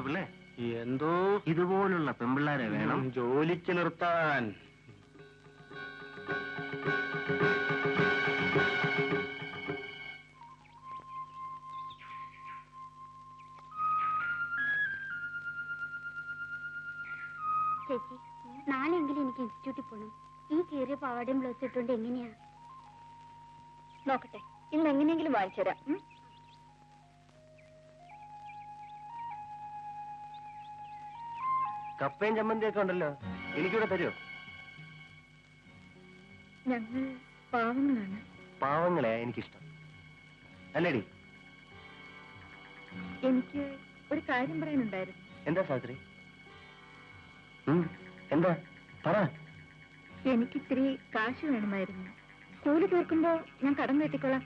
പിള്ളേ, എന്തോ ഇതുപോലുള്ള പെമ്പിള്ളാരെ വേണം ജോലിക്ക് നിർത്താൻ. ചേച്ചി, നാളെയെങ്കിലും എനിക്ക് ഇൻസ്റ്റിറ്റ്യൂട്ടിൽ പോകണം. ഈ കീറിയ പാവാടയും ബ്ലൗസ് ഇട്ടുകൊണ്ട് എങ്ങനെയാ? നോക്കട്ടെ, ഇന്ന് എങ്ങനെയെങ്കിലും വാങ്ങിച്ചു തരാം. കപ്പയും ചമ്മന്തിയൊക്കെ ഉണ്ടല്ലോ, എനിക്കിവിടെ തരുമോ? ഞങ്ങൾ പാവങ്ങളാണ്. പാവങ്ങളെ എനിക്കിഷ്ടം അല്ലേടി? എനിക്ക് ഒരു കാര്യം പറയാനുണ്ടായിരുന്നു. എന്താ സാത്രി? എന്താ പറ. എനിക്കിത്തിരി കാശ് വേണമായിരുന്നു. കൂലി തീർക്കുമ്പോ ഞാൻ കടം കെട്ടിക്കൊള്ളാം.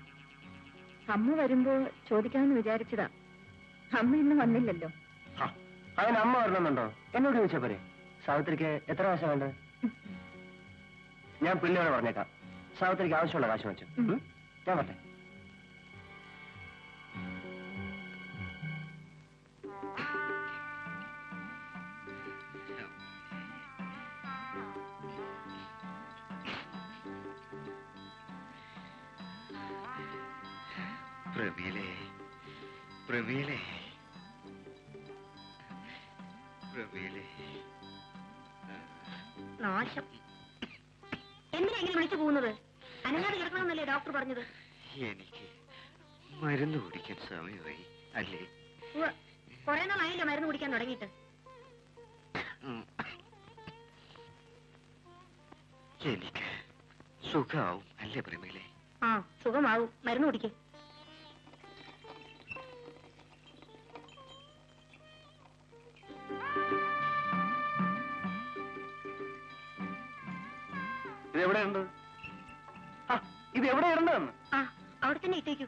അമ്മ വരുമ്പോ ചോദിക്കാമെന്ന് വിചാരിച്ചതാ. അമ്മ ഇന്ന് വന്നില്ലല്ലോ. അതിന് അമ്മ വരണമെന്നുണ്ടോ? എന്നോട് ചോദിച്ചാ പോരെ. സാവിത്രിക്ക് എത്ര കാശ വേണ്ടത്? ഞാൻ പിള്ളേരോട് പറഞ്ഞേക്കാം. സാവിത്രിക്ക് ആവശ്യമുള്ള കാശ് വെച്ചു. ഞാൻ പറ്റേ. പ്രമീലേ, പ്രമീലേ, പ്രമീലേ. നാശം. എന്തിനാ ഇങ്ങനെ വിളിച്ചു പോകുന്നത്? അനങ്ങാതെ കിടക്കണമെന്നല്ലേ ഡോക്ടർ പറഞ്ഞത്? എനിക്ക് മരുന്ന് കുടിക്കാൻ സമയമായി അല്ലേ? കുറെ നാളായില്ല മരുന്ന് കുടിക്കാൻ തുടങ്ങിയിട്ട്. എനിക്ക് സുഖമാവും അല്ലേ പ്രമീലേ? ആ, സുഖമാവും. മരുന്ന് കുടിക്കേ. ഇതെവിടെയുണ്ട്? ഇത് എവിടെയുണ്ടെന്ന്? ആ, അവിടെ തന്നെ ഇട്ടേക്കൂ.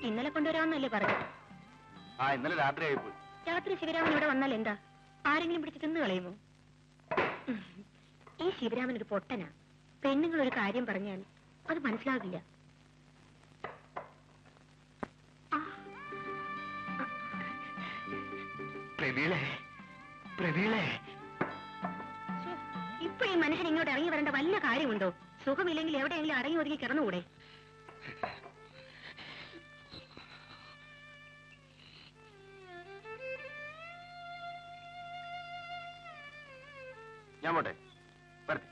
ഇന്നലെ കൊണ്ടുവരാമെന്നല്ലേ പറഞ്ഞു? ഇന്നലെ രാത്രി ആയിപ്പോയി. രാത്രി ശിവരാമൻ ഇവിടെ വന്നാൽ എന്താ? ആരെങ്കിലും പിടിച്ച് തിന്നു കളയുമോ? ഈ ശിവരാമൻ ഒരു പൊട്ടനാ. പെണ്ണുങ്ങൾ ഒരു കാര്യം പറഞ്ഞാൽ അത് മനസ്സിലാകില്ല. പ്രമീളേ, പ്രമീളേ, ഇപ്പൊ ഈ മനുഷ്യൻ ഇങ്ങോട്ട് ഇറങ്ങി വരേണ്ട വല്ല കാര്യമുണ്ടോ? സുഖമില്ലെങ്കിൽ എവിടെയെങ്കിലും അടങ്ങി ഒതുങ്ങി കിടന്നുകൂടെ? ഞാൻ പോട്ടെ. വരട്ടെ.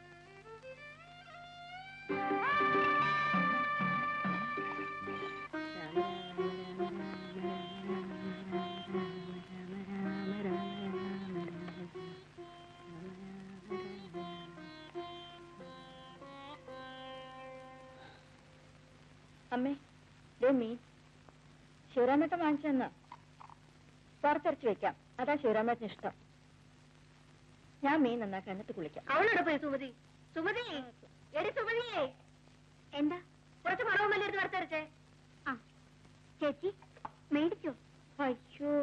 അമ്മേ, ദേ മീൻ ശിവരാമേട്ടൻ വാങ്ങിച്ചെന്നാ. വറുത്തരച്ച് വെക്കാം. അതാ ശിവരാമേട്ടന് ഇഷ്ടം. ഞാൻ മീൻ നന്നാക്കാൻ എന്നിട്ട് കുളിക്കാം. അവളോട് പോയി സുമതി. സുമതി, എടി സുമതിയേ. എന്താ? കുറച്ച് മറവുമല്ലേ എടുത്ത് വറുത്തരച്ചേ? ആ ചേച്ചി, മേടിച്ചോ? അയ്യോ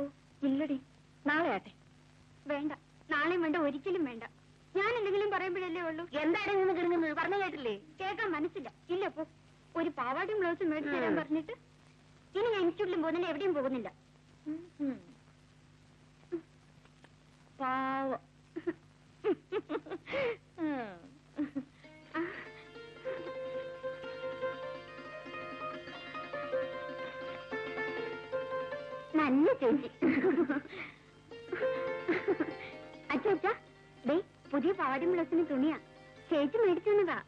ഇല്ലടി, നാളെ ആട്ടെ. വേണ്ട, നാളെയും വേണ്ട, ഒരിക്കലും വേണ്ട. ഞാൻ എന്തെങ്കിലും പറയുമ്പോഴല്ലേ ഉള്ളൂ. എന്തായാലും നിന്ന് കിടങ്ങുന്നത് പറഞ്ഞു കേട്ടില്ലേ? കേൾക്കാൻ മനസ്സില്ല. ഇല്ല, പോ. ഒരു പാവാടിയും ബ്ലൗസും മേടിച്ചു തരാൻ പറഞ്ഞിട്ട് ഇനി ഞാൻ ഇൻസ്റ്റിറ്റ്യൂട്ടിലും പോകുന്നില്ല, എവിടെയും പോകുന്നില്ല. പാവം. നല്ല ചേച്ചി. അച്ഛാ, ദേ പുതിയ പാവാടിയും ബ്ലൗസിന് തുണിയാ. ചേച്ചി മേടിച്ചു തന്നതാ.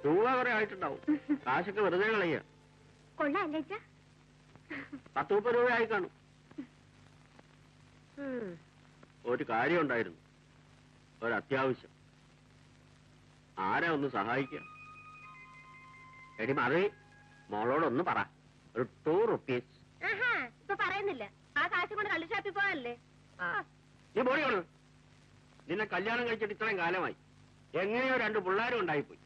രൂപ കുറെ ആയിട്ടുണ്ടാവും. കാശൊക്കെ വെറുതെ കളയ. കൊള്ളാല്ലേ അച്ഛാ? 10-30 രൂപ ആയി കാണും. ഒരു കാര്യം ഉണ്ടായിരുന്നു, ഒരു അത്യാവശ്യം. ആരാ ഒന്ന് സഹായിക്കുക? എടി മറി, മോളോടൊന്ന് പറ. ഒരു 2 rupees. ഇപ്പൊ പറയുന്നില്ല. ആ കാശ് കൊണ്ട് കള്ളു ഷാപ്പിൽ പോകാനല്ലേ? നീ പോടി കൊണ്ട്. നിന്നെ കല്യാണം കഴിച്ചിട്ട് ഇത്രയും കാലമായി. എങ്ങനെയോ 2 പിള്ളേരും ഉണ്ടായിപ്പോയി.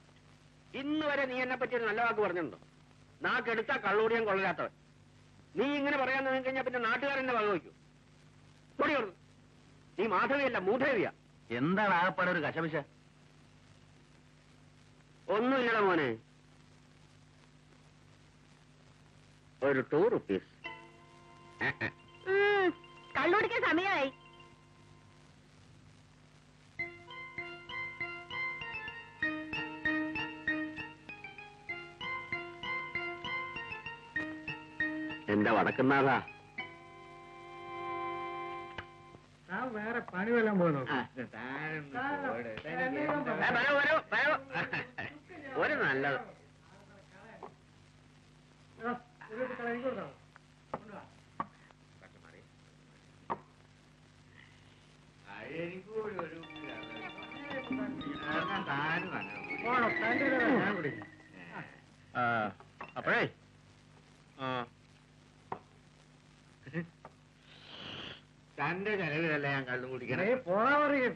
ഇന്ന് വരെ നീ എന്നെ പറ്റി ഒരു നല്ല വാക്ക് പറഞ്ഞിട്ടുണ്ടോ? നാക്കെടുത്താ കള്ളൂടിയാൻ കൊള്ളരാത്തവൻ. നീ ഇങ്ങനെ പറയാൻ നിന്ന് കഴിഞ്ഞാൽ പിന്നെ നാട്ടുകാരെന്നെ വകവയ്ക്കൂ. പൊടി കൊണ്ട്. നീ മാധവിയല്ല, മൂധേവിയാ. എന്താണ് ആകപ്പാടെ ഒരു കശപിശ? ഒന്നുമില്ലടാ മോനെ. ഒരു 2 rupees. കള്ളുടിക്കാൻ സമയമായി. എന്റെ വടക്കുന്നാഥാ, വേറെ പണി വല്ലതും പോയി ഒരു നല്ലത്. അപ്പോഴേ തന്റെ ചെലവിലല്ല ഞാൻ കള്ളു കുടിക്കണേ. പോണാ പറയും.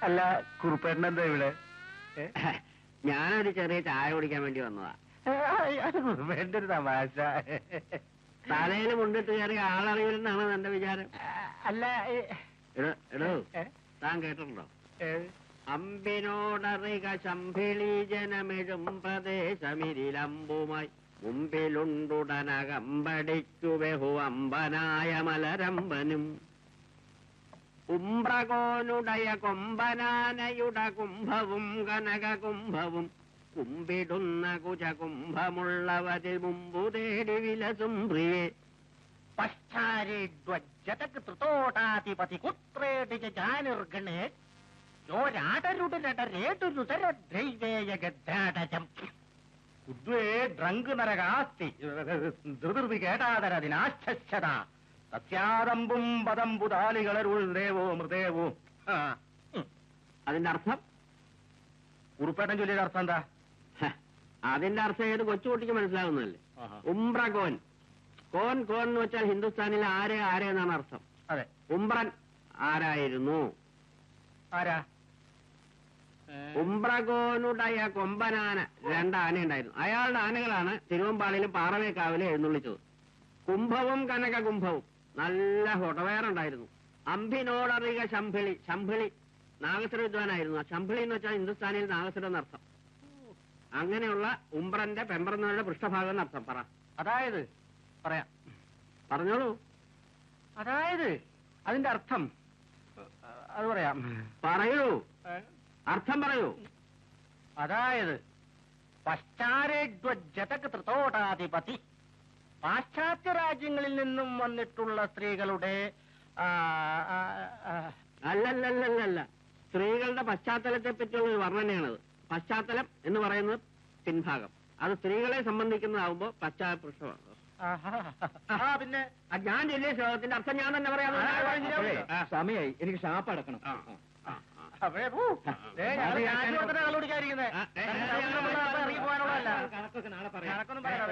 അല്ല കുറുപ്പേട്ടനെന്താ ഇവിടെ? ഞാനൊരു ചെറിയ ചായ കുടിക്കാൻ വേണ്ടി വന്നതാ. കുറുപ്പേട്ടന്റെ ഒരു തമാശ. തലയിൽ മുണ്ടിട്ട് കയറി ആളറിയില്ലെന്നാണ് എന്റെ വിചാരം. അല്ല എടോ താൻ കേട്ടിട്ടുണ്ടോ? അമ്പിനോടറിക ശംഭിളി ജനമെഴും പ്രദേശമിരിലമ്പുമായി മുമ്പിലുണ്ടുടനകമ്പടിക്കു ബഹു അമ്പനായ മലരമ്പനും ഉംബ്രകോനുടയ കൊമ്പനാനയുട കുംഭവും കനക കുംഭവും കുമ്പിടുന്ന കുജകുംഭമുള്ളവരിൽ മുമ്പു തേടി വിലസും പ്രിയേ ൃതോടാധിപതി കുത്രേടി ജാനിർഗണേ ഡ്രങ്ക് നരകാസ്തി ധൃതി കേട്ടാതരതിനാശ്ചത സത്യാദമ്പും പദംബുതാലികളരുൾ ദേവോ മൃദേവോ. അതിന്റെ അർത്ഥം? ഉറുപ്പേട്ടൻ ചൊല്ലിയുടെ അർത്ഥം എന്താ? അതിന്റെ അർത്ഥം ഏത് കൊച്ചുകുട്ടിക്ക് മനസ്സിലാവുന്നതല്ലേ? ഉംബ്രകോൻ. കോൻ കോൻ എന്ന് വെച്ചാൽ ഹിന്ദുസ്ഥാനിൽ ആരെ ആരെ എന്നാണ് അർത്ഥം. അതെ. ഉംബ്രൻ ആരായിരുന്നു? ആരാ? ഉംബ്രകോനുടയ കൊമ്പനാന, 2 ആനയുണ്ടായിരുന്നു. അയാളുടെ ആനകളാണ് തിരുവമ്പാളിയിലും പാറവേക്കാവിലും എഴുന്നള്ളിച്ചത്. കുംഭവും കനക കുംഭവും, നല്ല ഹൊടവേറുണ്ടായിരുന്നു. അമ്പിനോടറിക ശംഭിളി, ശംഭിളി നാഗസ്വര വിദ്വാനായിരുന്നു. ആ ശംഭിളി എന്ന് വെച്ചാൽ ഹിന്ദുസ്ഥാനിയിൽ നാഗസ്വരം എന്നർത്ഥം. അങ്ങനെയുള്ള ഉംബ്രന്റെ പെമ്പറന്നവരുടെ പൃഷ്ഠഭാഗം എന്നർത്ഥം. പറ. അതായത് പറയാം, പറഞ്ഞോളൂ. അതായത് അതിന്റെ അർത്ഥം അത് പറയാം. പറയൂ, അർത്ഥം പറയൂ. അതായത് പശ്ചാരേഡ്വജതകൃതോടാധിപതി, പാശ്ചാത്യ രാജ്യങ്ങളിൽ നിന്നും വന്നിട്ടുള്ള സ്ത്രീകളുടെ അല്ലല്ലല്ലല്ല, സ്ത്രീകളുടെ പശ്ചാത്തലത്തെ പറ്റിയുള്ള ഒരു വർണ്ണനയാണത്. പശ്ചാത്തലം എന്ന് പറയുന്നത് പിൻഭാഗം. അത് സ്ത്രീകളെ സംബന്ധിക്കുന്നതാവുമ്പോ പശ്ചാത്തലമാണ്. പിന്നെ ഞാൻ ചൊല്ലിയ ശ്ലോകത്തിന്റെ അർത്ഥം ഞാൻ തന്നെ പറയാം. സമയായി, എനിക്ക് ഷാപ്പ് അടക്കണം. ഇറങ്ങി പോകാനുള്ളതല്ല. കണക്കൊക്കെ നാളെ പറയാം. കണക്കൊന്നും പറയാം.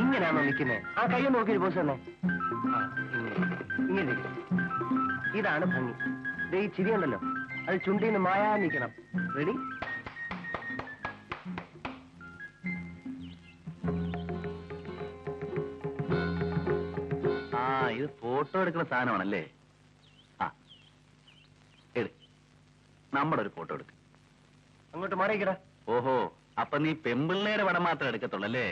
ഇങ്ങനെയാണോ നിൽക്കുന്നത്? ആ കൈ നോക്കി പോസ് തന്നെ. ഇങ്ങനെ ഇതാണ് ഭംഗി. ഈ ചിരിയുണ്ടല്ലോ, അത് ചുണ്ടിന്ന് മായാ നിൽക്കണം. റെഡി? ഇത് ഫോട്ടോ എടുക്കുന്ന സാധനമാണല്ലേ? ആ നമ്മുടെ ഒരു ഫോട്ടോ എടുക്ക. അങ്ങോട്ട് മാറിയിക്കടാ. ഓഹോ, അപ്പൊ നീ പെമ്പിള്ളേരെ പടം മാത്രം എടുക്കത്തുള്ളല്ലേ?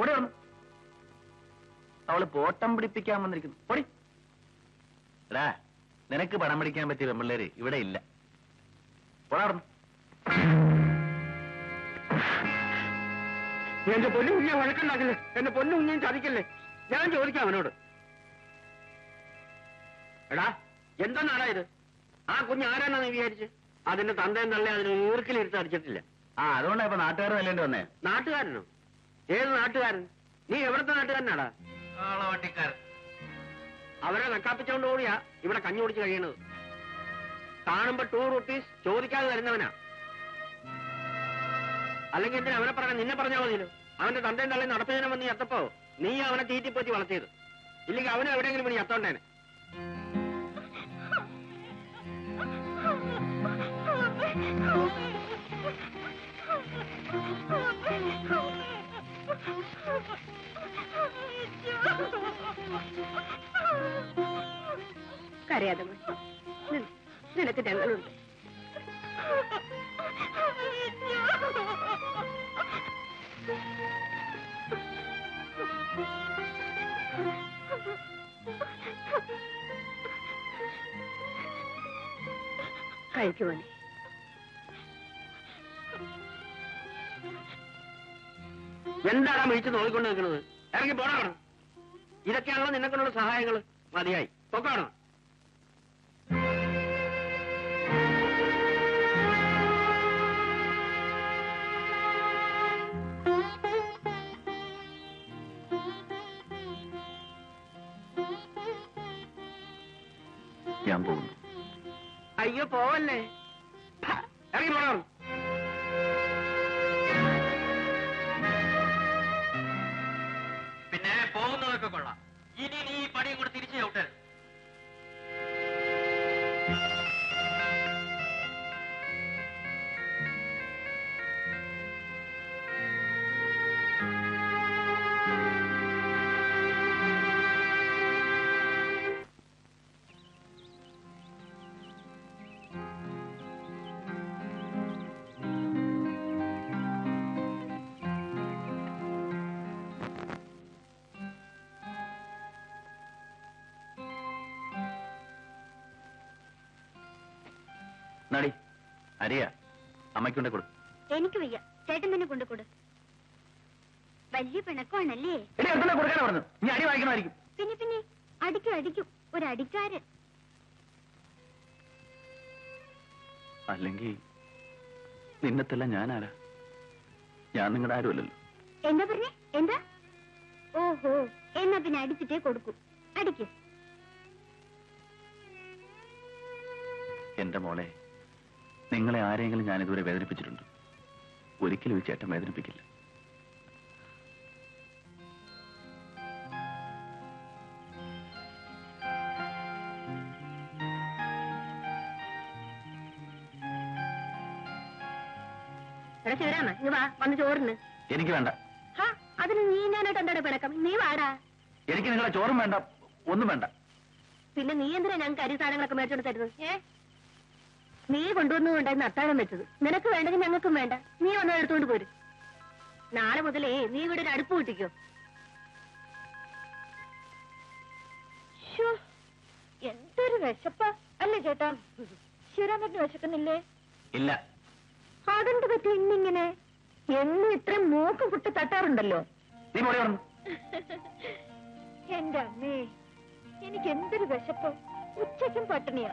ഓടി വന്നു. അവള് പോട്ടം പിടിപ്പിക്കാൻ വന്നിരിക്കുന്നു. ഓടി. എടാ, നിനക്ക് പടം പിടിക്കാൻ പറ്റിയ പെമ്പിള്ളേര് ഇവിടെ ഇല്ല. ഓടാർന്നു. എന്റെ പൊന്നു കുഞ്ഞെ വഴക്കുണ്ടാക്കില്ലേ, എന്റെ പൊന്നു കുഞ്ഞെ ചതിക്കല്ലേ. ഞാൻ ചോദിക്കാം അവനോട്. എടാ, എന്തെന്നാടാ ഇത്? ആ കുഞ്ഞ് ആരാണെന്ന് നീ വിചാരിച്ച്? അതിന്റെ തന്തയും തള്ളേ അതിന് ഈർക്കിലിരുത്ത് അടിച്ചിട്ടില്ല. അതുകൊണ്ടാ ഇപ്പൊ നാട്ടുകാർ നല്ലേണ്ടി വന്നേ. നാട്ടുകാരനോ? ഏത് നാട്ടുകാരൻ? നീ എവിടത്തെ നാട്ടുകാരനാടാ? വണ്ടിക്കാരൻ. അവരെ നക്കാപ്പിച്ചോണ്ട് ഓടിയാ ഇവിടെ കഞ്ഞി കുടിച്ച് കഴിയണത്. കാണുമ്പോ 2 rupees ചോദിക്കാതെ തരുന്നവനാ. അല്ലെങ്കിൽ എന്തിനാ അവനെ പറഞ്ഞ? നിന്നെ പറഞ്ഞാൽ മതിയല്ലോ. അവന്റെ തന്തയും തള്ളി നടത്തുന്നതിനെ വന്ന് എത്തപ്പോ നീ അവനെ തീറ്റിപ്പറ്റി വളർത്തിയത്. ഇല്ലെങ്കിൽ അവനെ എവിടെയെങ്കിലും പണി എത്തോണ്ടേനെ. Oh, കരയാതെ മോനെ. നിനക്ക് ഞങ്ങളുണ്ട്. കഴിക്കുമോനെ. എന്താണ് വിളിച്ച് നോക്കിക്കൊണ്ട് നിൽക്കുന്നത്? ഇറങ്ങി പോണം. ഇതൊക്കെയാണല്ലോ നിനക്കുള്ള സഹായങ്ങൾ. മതിയായി പൊക്കാണോ? ഞാൻ പോകുന്നു. അയ്യോ പോവല്ലേ, ഇറങ്ങി പോണം. പിന്നെ പോകുന്നതൊക്കെ കൊള്ളാം. ഇനി നീ ഈ പണിയും കൂടെ തിരിച്ചു ചവിട്ടരുത്. നടി അരിയ അമ്മയ്ക്കൊണ്ടേ കൊടു. എനിക്ക് വയ്യ, ചേട്ടൻ തന്നെ കൊണ്ടുകൊടു. വലിയ പിണക്കമാണല്ലേ? കൊടുക്കാനാ പറഞ്ഞു. നീ അടി വായിക്കണമായിരിക്കും. പിന്നെ പിന്നെ അടിക്കും അടിക്കും, ഒരു അടിക്കാരൻ. അല്ലെങ്കിൽ നിന്നത്തല്ല ഞാനാരാ? ഞാൻ നിങ്ങളുടെ ആരുമല്ലല്ലോ. എന്താ പറഞ്ഞേ? എന്താ? ഓഹോ, എന്നാ പിന്നെ അടിച്ചിട്ടേ കൊടുക്കൂ. അടിക്ക്. എന്റെ മോളെ, നിങ്ങളെ ആരെങ്കിലും ഞാൻ ഇതുവരെ വേദനിപ്പിച്ചിട്ടുണ്ട്? ഒരിക്കലും ഈ ചേട്ടൻ വേദനിപ്പിക്കില്ല. ശിവരാമ, നീ വാ, വന്ന് ചോറിന്. എനിക്ക് വേണ്ട. അതിന് നീ ഞാനായിട്ട് എന്താണ് പിണക്കം? നീ വാടാ. എനിക്ക് നിങ്ങളെ ചോറും വേണ്ട, ഒന്നും വേണ്ട. പിന്നെ നീ എന്തിനാ ഞങ്ങൾക്ക് അരി സാധനങ്ങളൊക്കെ മേടിച്ചോണ്ട് തരുന്നത്? നീ കൊണ്ടുവന്നുകൊണ്ടായിരുന്നു അത്താഴം വെച്ചത്. നിനക്ക് വേണ്ടെങ്കിൽ ഞങ്ങൾക്കും വേണ്ട. നീ വന്ന് എടുത്തുകൊണ്ട് പോരും. നാളെ മുതലേ നീ ഇവിടെ ഒരു അടുപ്പ് കൂട്ടിക്കോ. എന്തൊരു വിശപ്പാ അല്ലേ ചേട്ടാ? ശിവരാമേട്ടന് വിശക്കുന്നില്ലേ? ഇല്ല. അതെന്ത് പറ്റി ഇന്നിങ്ങനെ? എന്നും ഇത്രയും മൂക്ക് കുട്ടി തട്ടാറുണ്ടല്ലോ. നീ പോയി വന്നു. എന്റെ അമ്മേ, എനിക്ക് എന്തൊരു വിശപ്പ്. ഉച്ചയ്ക്കും പട്ടിണിയാ.